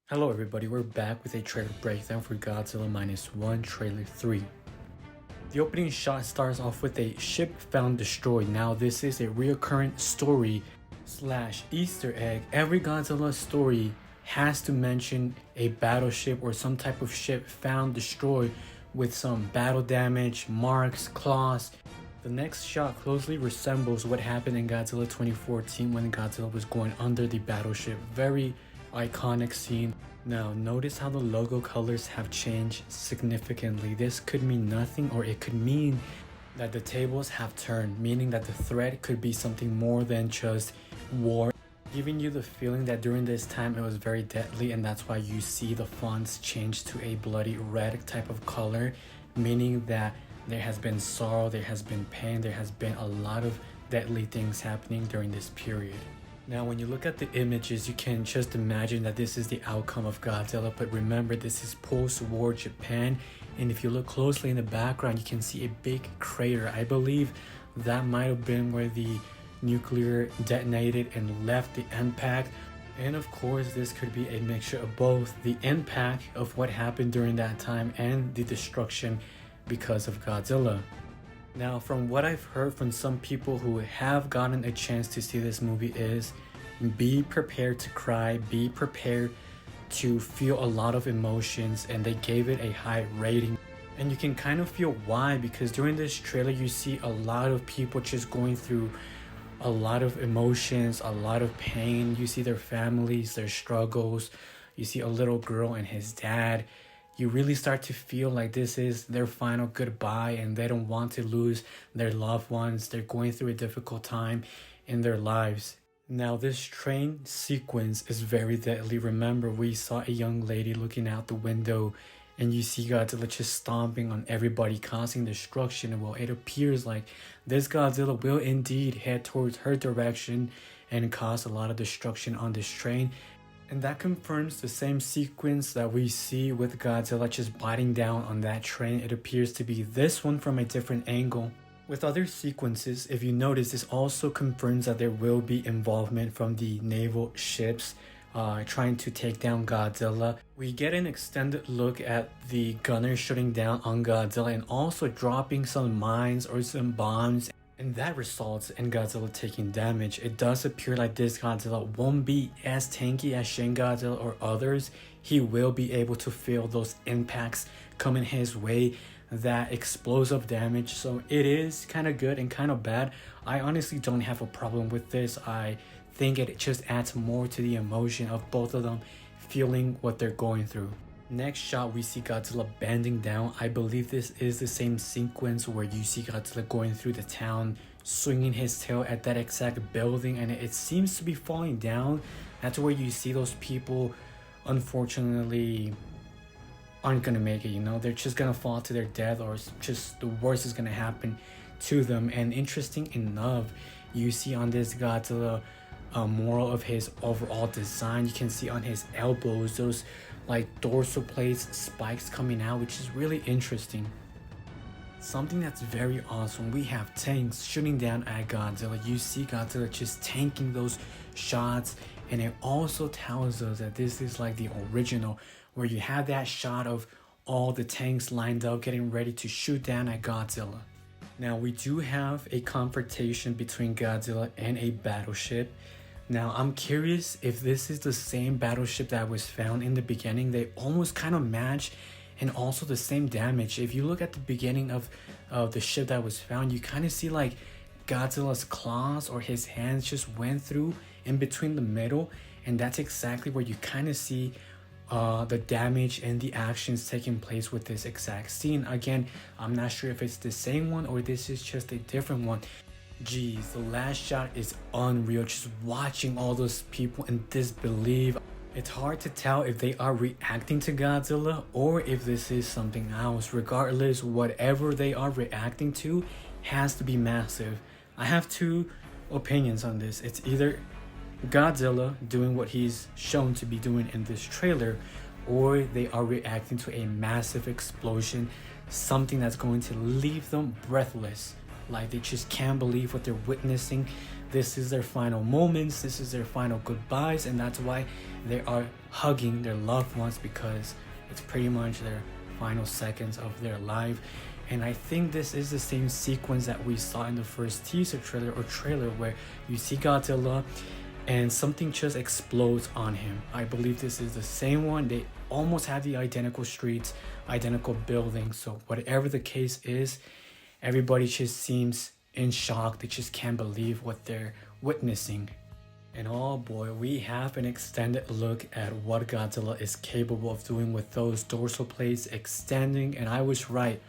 Hello everybody, we're back with a trailer breakdown for Godzilla Minus One Trailer 3. The opening shot starts off with a ship found destroyed. Now this is a recurrent story slash Easter egg. Every Godzilla story has to mention a battleship or some type of ship found destroyed with some battle damage, marks, claws. The next shot closely resembles what happened in Godzilla 2014 when Godzilla was going under the battleship. Very iconic scene. Now notice how the logo colors have changed significantly. This could mean nothing, or it could mean that the tables have turned, meaning that the threat could be something more than just war, giving you the feeling that during this time it was very deadly, and that's why you see the fonts change to a bloody red type of color, meaning that there has been sorrow, there has been pain, there has been a lot of deadly things happening during this period. Now when you look at the images, you can just imagine that this is the outcome of Godzilla, but remember this is post-war Japan, and if you look closely in the background you can see a big crater. I believe that might have been where the nuclear detonated and left the impact, and of course this could be a mixture of both the impact of what happened during that time and the destruction because of Godzilla. Now, from what I've heard from some people who have gotten a chance to see this movie is be prepared to cry, be prepared to feel a lot of emotions, and they gave it a high rating. And you can kind of feel why, because during this trailer you see a lot of people just going through a lot of emotions, a lot of pain. You see their families, their struggles. You see a little girl and his dad. You really start to feel like this is their final goodbye and they don't want to lose their loved ones. They're going through a difficult time in their lives. Now this train sequence is very deadly. Remember, we saw a young lady looking out the window and you see Godzilla just stomping on everybody, causing destruction. Well, it appears like this Godzilla will indeed head towards her direction and cause a lot of destruction on this train. And that confirms the same sequence that we see with Godzilla just biting down on that train. It appears to be this one from a different angle. With other sequences, if you notice, this also confirms that there will be involvement from the naval ships trying to take down Godzilla. We get an extended look at the gunner shooting down on Godzilla and also dropping some mines or some bombs, and that results in Godzilla taking damage. It does appear like this Godzilla won't be as tanky as Shin Godzilla or others. He will be able to feel those impacts coming his way, that explosive damage. So it is kind of good and kind of bad. I honestly don't have a problem with this. I think it just adds more to the emotion of both of them feeling what they're going through. Next shot, we see Godzilla bending down. I believe this is the same sequence where you see Godzilla going through the town, swinging his tail at that exact building, and it seems to be falling down. That's where you see those people, unfortunately, aren't gonna make it, you know? They're just gonna fall to their death, or just the worst is gonna happen to them. And interesting enough, you see on this Godzilla moral of his overall design, you can see on his elbows those like dorsal plates, spikes coming out, which is really interesting. Something that's very awesome, we have tanks shooting down at Godzilla. You see Godzilla just tanking those shots, and it also tells us that this is like the original, where you have that shot of all the tanks lined up getting ready to shoot down at Godzilla. Now we do have a confrontation between Godzilla and a battleship. Now, I'm curious if this is the same battleship that was found in the beginning. They almost kind of match, and also the same damage. If you look at the beginning of the ship that was found, you kind of see like Godzilla's claws or his hands just went through in between the middle, and that's exactly where you kind of see the damage and the actions taking place with this exact scene. Again, I'm not sure if it's the same one or this is just a different one. Geez, the last shot is unreal. Just watching all those people in disbelief. It's hard to tell if they are reacting to Godzilla or if this is something else. Regardless, whatever they are reacting to has to be massive. I have two opinions on this. It's either Godzilla doing what he's shown to be doing in this trailer, or they are reacting to a massive explosion, something that's going to leave them breathless. Like they just can't believe what they're witnessing. This is their final moments, this is their final goodbyes, and that's why they are hugging their loved ones because it's pretty much their final seconds of their life. And I think this is the same sequence that we saw in the first teaser trailer where you see Godzilla and something just explodes on him. I believe this is the same one. They almost have the identical streets, identical buildings. So whatever the case is, everybody just seems in shock. They just can't believe what they're witnessing. And oh boy, we have an extended look at what Godzilla is capable of doing with those dorsal plates extending. And I was right.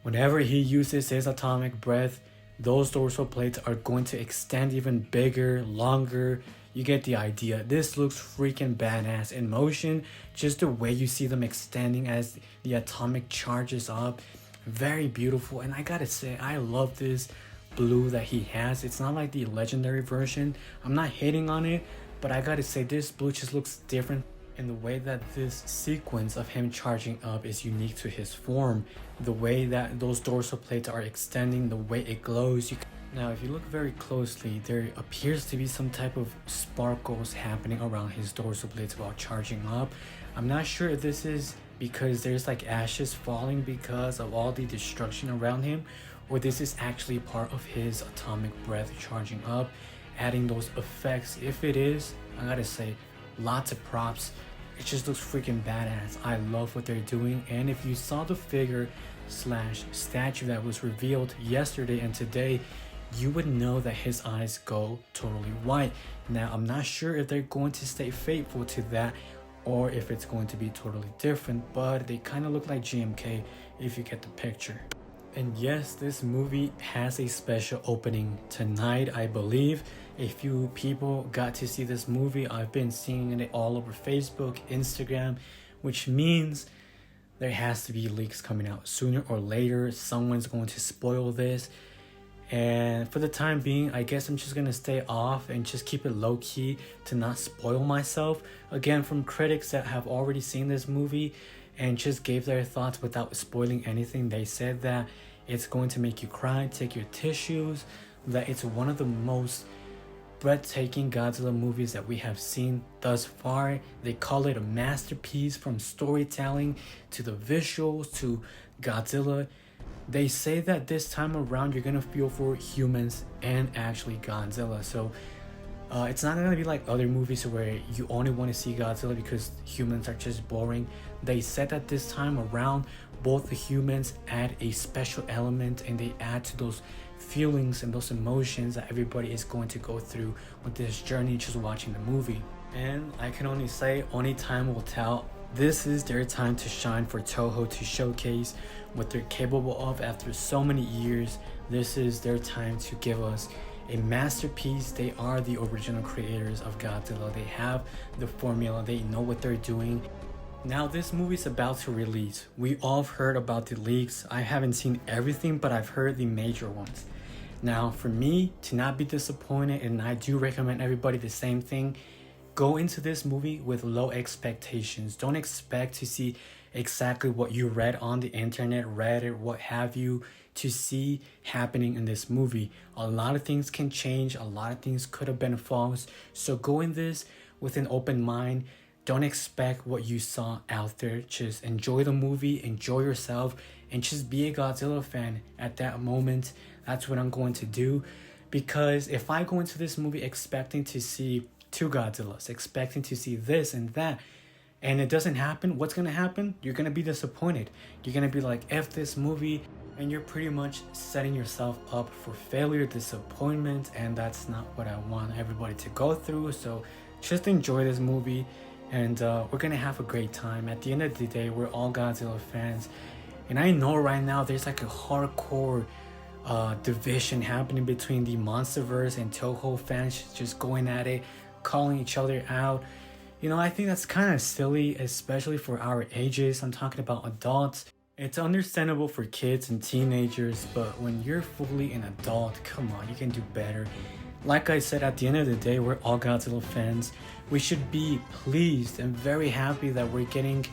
Whenever he uses his atomic breath, those dorsal plates are going to extend even bigger, longer. You get the idea. This looks freaking badass in motion. Just the way you see them extending as the atomic charges up. Very beautiful. And I gotta say, I love this blue that he has. It's not like the legendary version. I'm not hating on it, but I gotta say this blue just looks different. And the way that this sequence of him charging up is unique to his form. The way that those dorsal plates are extending, the way it glows. Now, if you look very closely, there appears to be some type of sparkles happening around his dorsal plates while charging up. I'm not sure if this is because there's like ashes falling because of all the destruction around him, or this is actually part of his atomic breath charging up, adding those effects. If it is, I gotta say, lots of props. It just looks freaking badass. I love what they're doing. And if you saw the figure slash statue that was revealed yesterday and today, you would know that his eyes go totally white. Now, I'm not sure if they're going to stay faithful to that or if it's going to be totally different, but they kind of look like GMK if you get the picture. And yes, this movie has a special opening tonight, I believe. A few people got to see this movie. I've been seeing it all over Facebook, Instagram, which means there has to be leaks coming out sooner or later. Someone's going to spoil this. And for the time being, I guess I'm just going to stay off and just keep it low-key to not spoil myself. Again, from critics that have already seen this movie and just gave their thoughts without spoiling anything, they said that it's going to make you cry, take your tissues, that it's one of the most breathtaking Godzilla movies that we have seen thus far. They call it a masterpiece, from storytelling to the visuals to Godzilla. They say that this time around you're gonna feel for humans and actually Godzilla. So it's not gonna be like other movies where you only want to see Godzilla because humans are just boring. They said that this time around both the humans add a special element and they add to those feelings and those emotions that everybody is going to go through with this journey just watching the movie. And I can only say, only time will tell. This is their time to shine for Toho, to showcase what they're capable of after so many years. This is their time to give us a masterpiece. They are the original creators of Godzilla. They have the formula. They know what they're doing. Now this movie's about to release. We all have heard about the leaks. I haven't seen everything, but I've heard the major ones. Now for me to not be disappointed, and I do recommend everybody the same thing, go into this movie with low expectations. Don't expect to see exactly what you read on the internet, Reddit, what have you, to see happening in this movie. A lot of things can change. A lot of things could have been false. So go in this with an open mind. Don't expect what you saw out there. Just enjoy the movie, enjoy yourself, and just be a Godzilla fan at that moment. That's what I'm going to do. Because if I go into this movie expecting to see two Godzillas, expecting to see this and that, and it doesn't happen, what's going to happen? You're going to be disappointed. You're going to be like, F this movie, and you're pretty much setting yourself up for failure, disappointment, and that's not what I want everybody to go through. So just enjoy this movie, and we're going to have a great time. At the end of the day, we're all Godzilla fans, and I know right now there's like a hardcore division happening between the Monsterverse and Toho fans, just going at it, calling each other out. You know, I think that's kind of silly, especially for our ages. I'm talking about adults. It's understandable for kids and teenagers, but when you're fully an adult, come on, you can do better. Like I said, at the end of the day, we're all Godzilla fans. We should be pleased and very happy that we're getting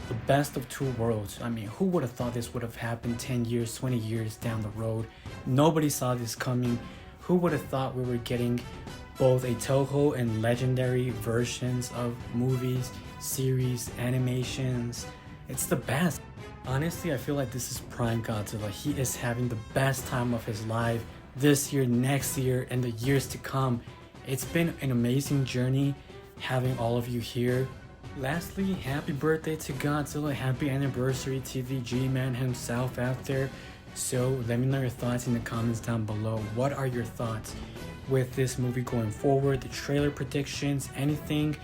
the best of two worlds. I mean, who would have thought this would have happened 10 years, 20 years down the road? Nobody saw this coming. Who would have thought we were getting both a Toho and legendary versions of movies series, animations. It's the best. Honestly, I feel like this is prime Godzilla. He is having the best time of his life this year, next year, and the years to come. It's been an amazing journey having all of you here. Lastly, happy birthday to Godzilla, happy anniversary to the G-Man himself out there. So let me know your thoughts in the comments down below. What are your thoughts with this movie going forward, the trailer predictions, anything?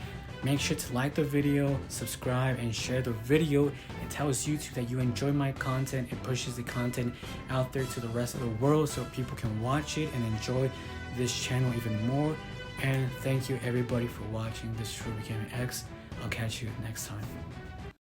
Make sure to like the video, subscribe, and share the video. It tells YouTube that you enjoy my content. It pushes the content out there to the rest of the world so people can watch it and enjoy this channel even more. And thank you everybody for watching. This is True Becoming X. I'll catch you next time.